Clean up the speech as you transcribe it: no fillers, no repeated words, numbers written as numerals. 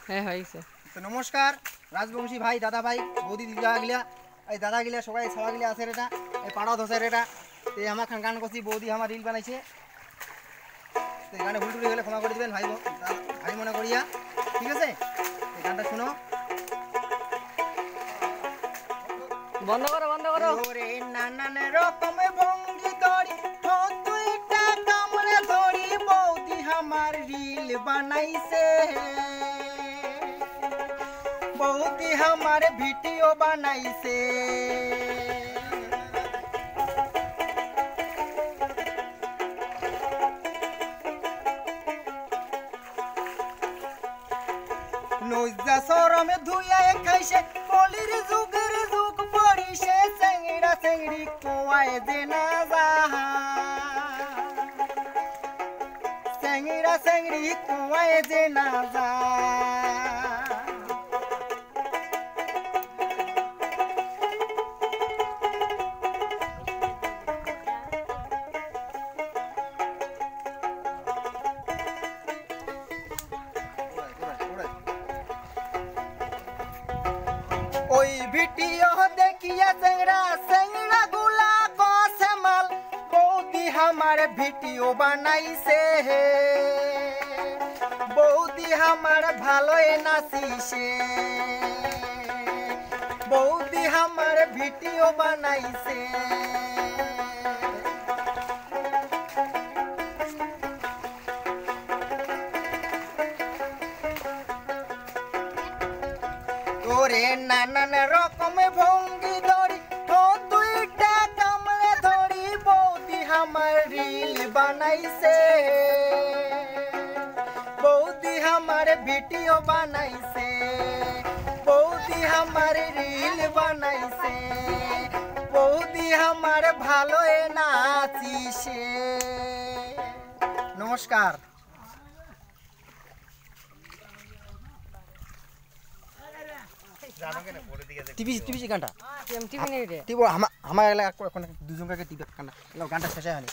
হ্যাঁ হয়েছে। তো নমস্কার রাজবংশী ভাই, দাদা ভাই, বৌদি, দিদা গিলা, এই দাদা গিলা সবাই সবাই গিলা আছে এটা, এই পাড়া ধসের এটা। তো আমার গান করছি, বৌদি আমার রিল বানাইছে। তো এই গানে ভুল টুলি হলে ক্ষমা করে দেবেন ভাই, ভাই মনে করিয়া, ঠিক আছে? এই গানটা শুনো। বন্ধ করো বন্ধ করো। ওরে নানান রকমে ভঙ্গি ধরি, দুইটা কামড়ে ধরি, বৌদি আমার রিল বানাইছে, বৌদি আমার ভিডিও বানাইছে। নইজা সরমে ধুইয়া খাইছে, কলির যুগের যুগ পড়িছে, চেংড়া চেংড়ি কোয়ায় যে না যাহা, চেংড়া চেংড়ি কোয়ায় যে না যা। ওই ভিডিও দেখিয়া চেংড়া চেংড়া গুলা কসে মাল, বৌদি আমার ভিডিও বানাইছে, বৌদি আমার ভালোই নাচিছে, বৌদি আমার ভিডিও বানাইছে। ওরে নানান রকমে ভঙ্গি ধরি, দুইটা কামড়ে ধরি, বৌদি আমার রিল বানাইছে, বৌদি আমার ভিডিও বানাইছে, বৌদি আমার রিল বানাইছে, বৌদি আমার ভালোই নাচিছে। নমস্কার। টিভি টিভি গানটা টিভি নেই রে। টিভি আমার এলাকা দুজনকে টিভি গানটা শেষ হয়নি।